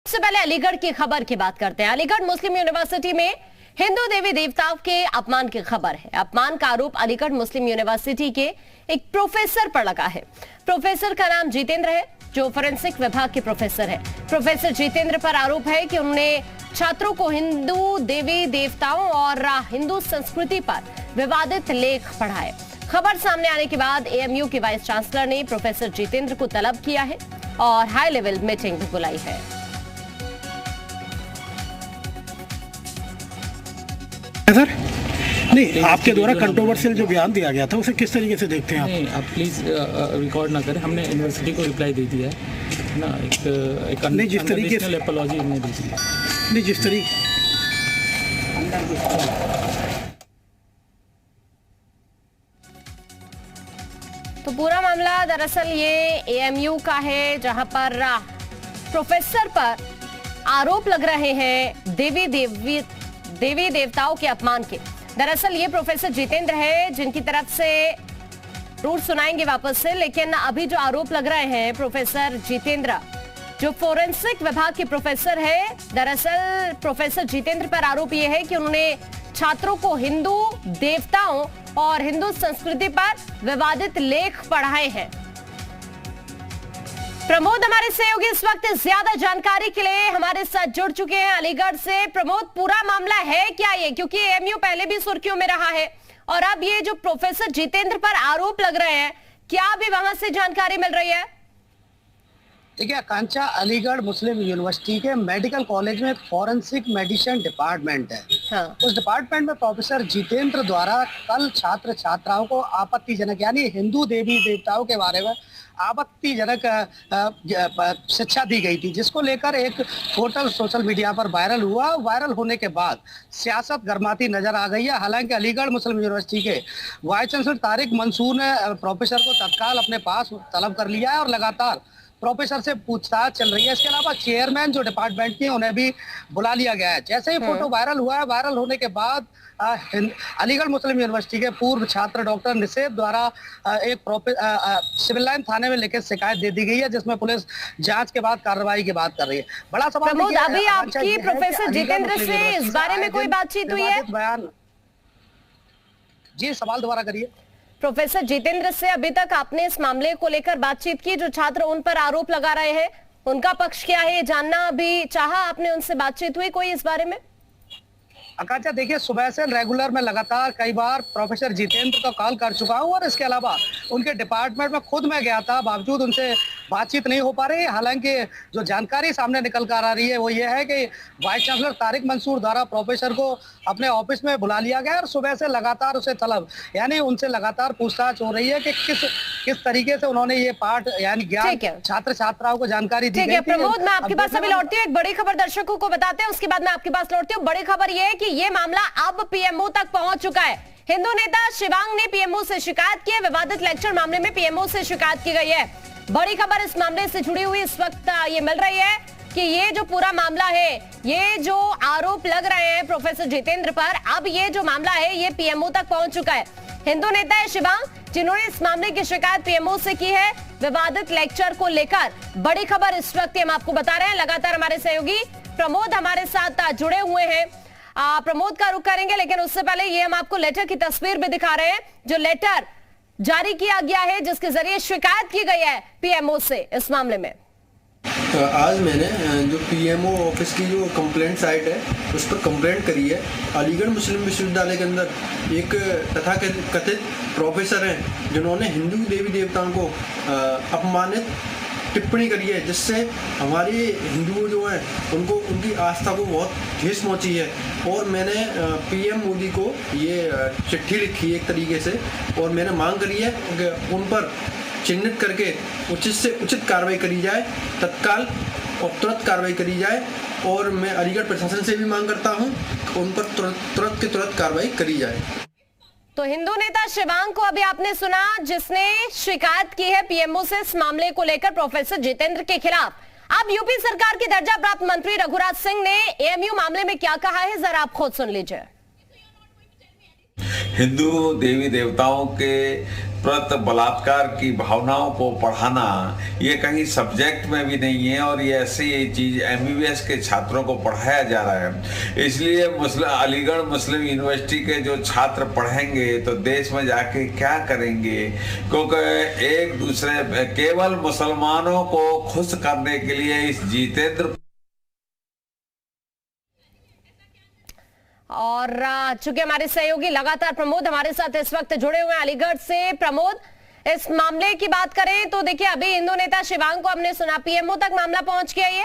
सबसे पहले अलीगढ़ की खबर की बात करते हैं। अलीगढ़ मुस्लिम यूनिवर्सिटी में हिंदू देवी देवताओं के अपमान की खबर है। अपमान का आरोप अलीगढ़ मुस्लिम यूनिवर्सिटी के एक प्रोफेसर पर लगा है। प्रोफेसर का नाम जितेंद्र है, जो फोरेंसिक विभाग के प्रोफेसर है। प्रोफेसर जितेंद्र पर आरोप है कि उन्होंने छात्रों को हिंदू देवी देवताओं और हिंदू संस्कृति पर विवादित लेख पढ़ाए। खबर सामने आने के बाद एएमयू के वाइस चांसलर ने प्रोफेसर जितेंद्र को तलब किया है और हाई लेवल मीटिंग भी बुलाई है। सर नहीं, आपके द्वारा कंट्रोवर्शियल जो बयान दिया गया था उसे किस तरीके से देखते हैं आप? नहीं, आप प्लीज़ रिकॉर्ड ना करें। हमने यूनिवर्सिटी को रिप्लाई दे दिया है ना, एक नहीं, जिस तरीके से एपोलॉजी हमने दी थी। नहीं, जिस तरीके तो पूरा मामला दरअसल ये एएमयू का है, जहां पर प्रोफेसर पर आरोप लग रहे हैं देवी देवताओं के अपमान के। दरअसल ये प्रोफेसर जितेंद्र है, जिनकी तरफ से रूट सुनाएंगे वापस से, लेकिन अभी जो आरोप लग रहे हैं प्रोफेसर जितेंद्र जो फोरेंसिक विभाग के प्रोफेसर है, दरअसल प्रोफेसर जितेंद्र पर आरोप यह है कि उन्होंने छात्रों को हिंदू देवताओं और हिंदू संस्कृति पर विवादित लेख पढ़ाए हैं। प्रमोद हमारे सहयोगी इस वक्त ज्यादा जानकारी के लिए हमारे साथ जुड़ चुके हैं अलीगढ़ से। प्रमोद, पूरा मामला है क्या ये, क्योंकि एएमयू पहले भी सुर्खियों में रहा है और अब ये जो प्रोफेसर जितेंद्र पर आरोप लग रहे हैं, क्या अभी वहां से जानकारी मिल रही है? देखिए आकांक्षा, अलीगढ़ मुस्लिम यूनिवर्सिटी के मेडिकल कॉलेज में फॉरेंसिक मेडिसिन डिपार्टमेंट है। हाँ। उस डिपार्टमेंट में प्रोफेसर जितेंद्र द्वारा कल छात्र छात्राओं को आपत्तिजनक यानी हिंदू देवी देवताओं के बारे में आपत्तिजनक शिक्षा दी गई थी, जिसको लेकर एक फोटो सोशल मीडिया पर वायरल हुआ। वायरल होने के बाद सियासत गर्माती नजर आ गई है। हालांकि अलीगढ़ मुस्लिम यूनिवर्सिटी के वाइस चांसलर तारिक मंसूर ने प्रोफेसर को तत्काल अपने पास तलब कर लिया है और लगातार प्रोफेसर से पूछताछ चल रही है। इसके अलावा चेयरमैन जो डिपार्टमेंट के उन्हें भी बुला लिया गया है। जैसे ही फोटो वायरल हुआ है, वायरल होने के बाद अलीगढ़ मुस्लिम यूनिवर्सिटी के पूर्व छात्र डॉक्टर निसेब द्वारा एक सिविल लाइन थाने में लेकर शिकायत दे दी गई है, जिसमें पुलिस जांच के बाद कार्रवाई की बात कर रही है। बड़ा सवाल अभी आपकी प्रोफेसर जितेंद्र से इस बारे में कोई बातचीत हुई है? बयान जी, सवाल दोबारा करिए। प्रोफेसर जितेंद्र से अभी तक आपने इस मामले को लेकर बातचीत की? जो छात्र उन पर आरोप लगा रहे हैं उनका पक्ष क्या है, ये जानना अभी चाहा आपने? उनसे बातचीत हुई कोई इस बारे में? आकांक्षा, देखिए सुबह से रेगुलर में लगातार कई बार प्रोफेसर जितेंद्र को कॉल कर चुका हूं और इसके अलावा उनके डिपार्टमेंट में खुद मैं गया था, बावजूद उनसे बातचीत नहीं हो पा रही। हालांकि जो जानकारी सामने निकल कर आ रही है वो ये है कि वाइस चांसलर तारिक मंसूर द्वारा प्रोफेसर को अपने ऑफिस में बुला लिया गया और सुबह से लगातार उसे तलब यानी उनसे लगातार पूछताछ हो रही है कि किस तरीके से उन्होंने ये पाठ यानी ज्ञान छात्र छात्राओं को जानकारी दी गई। प्रमोद, मैं आपके पास अभी लौटती हूँ, एक बड़ी खबर दर्शकों को बताते हैं, उसके बाद मैं आपके पास लौटती हूँ। बड़ी खबर ये है कि ये मामला अब पीएमओ तक पहुंच चुका है। हिंदू नेता शिवांग ने पीएमओ से शिकायत की है। विवादित लेक्चर मामले में पीएमओ से शिकायत की गई है। बड़ी खबर इस मामले से जुड़ी हुई इस वक्त ये मिल रही है कि ये जो पूरा मामला है, ये जो आरोप लग रहे हैं प्रोफेसर जितेंद्र पर, अब ये जो मामला है ये पीएमओ तक पहुंच चुका है। हिंदू नेता है शिवांग, जिन्होंने इस मामले की शिकायत पीएमओ से की है विवादित लेक्चर को लेकर। बड़ी खबर इस वक्त हम आपको बता रहे हैं। लगातार हमारे सहयोगी प्रमोद हमारे साथ जुड़े हुए हैं। प्रमोद का रुख करेंगे, लेकिन उससे पहले ये हम आपको लेटर की तस्वीर भी दिखा रहे हैं, जो लेटर जारी किया गया है जिसके जरिए शिकायत की गई है पीएमओ से इस मामले में। आज मैंने जो पीएमओ ऑफिस की जो कंप्लेंट साइट है उस पर कंप्लेंट करी है। अलीगढ़ मुस्लिम विश्वविद्यालय के अंदर एक तथाकथित प्रोफेसर हैं जिन्होंने हिंदू देवी देवताओं को अपमानित टिप्पणी करी है, जिससे हमारे हिंदुओं जो हैं उनको उनकी आस्था को बहुत ठेस पहुंची है। और मैंने पीएम मोदी को ये चिट्ठी लिखी है एक तरीके से, और मैंने मांग करी है कि उन पर चिन्हित करके उचित से उचित कार्रवाई करी जाए, तत्काल और तुरंत कार्रवाई करी जाए। और मैं अलीगढ़ प्रशासन से भी मांग करता हूँ उन पर तुरंत की तुरंत कार्रवाई करी जाए। तो हिंदू नेता शिवांग को अभी आपने सुना, जिसने शिकायत की है पीएमओ से इस मामले को लेकर प्रोफेसर जितेंद्र के खिलाफ। अब यूपी सरकार के दर्जा प्राप्त मंत्री रघुराज सिंह ने एएमयू मामले में क्या कहा है, जरा आप खुद सुन लीजिए। हिंदू देवी देवताओं के प्रति बलात्कार की भावनाओं को पढ़ाना ये कहीं सब्जेक्ट में भी नहीं है, और ये ऐसी चीज MBBS के छात्रों को पढ़ाया जा रहा है। इसलिए अलीगढ़ मुस्लिम यूनिवर्सिटी के जो छात्र पढ़ेंगे तो देश में जाके क्या करेंगे, क्योंकि एक दूसरे केवल मुसलमानों को खुश करने के लिए इस जितेंद्र और चूंकि हमारे सहयोगी लगातार प्रमोद हमारे साथ इस वक्त जुड़े हुए हैं अलीगढ़ से। प्रमोद, इस मामले की बात करें तो देखिए अभी हिंदू नेता शिवांग को हमने सुना, पीएमओ तक मामला पहुंच गया ये।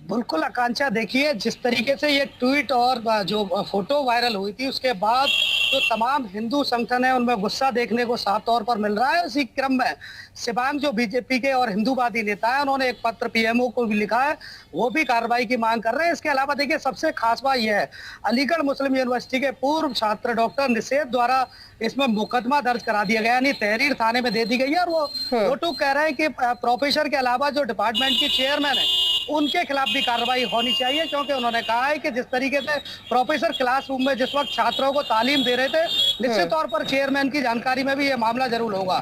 बिल्कुल आकांक्षा, देखिए जिस तरीके से ये ट्वीट और जो फोटो वायरल हुई थी उसके बाद जो तमाम हिंदू संगठन है उनमें गुस्सा देखने को साफ तौर पर मिल रहा है। उसी क्रम में शिवांग जो बीजेपी के और हिंदूवादी नेता है उन्होंने एक पत्र पीएमओ को भी लिखा है, वो भी कार्रवाई की मांग कर रहे हैं। इसके अलावा देखिए सबसे खास बात यह है, अलीगढ़ मुस्लिम यूनिवर्सिटी के पूर्व छात्र डॉक्टर निषेध द्वारा इसमें मुकदमा दर्ज करा दिया गया, यानी तहरीर थाने में दे दी गई है। और वो लोटू कह रहे हैं कि प्रोफेसर के अलावा जो डिपार्टमेंट की चेयरमैन है उनके खिलाफ भी कार्रवाई होनी चाहिए, क्योंकि उन्होंने कहा है कि जिस तरीके से प्रोफेसर क्लासरूम में जिस वक्त छात्रों को तालीम दे रहे थे, निश्चित तौर पर चेयरमैन की जानकारी में भी ये मामला जरूर होगा।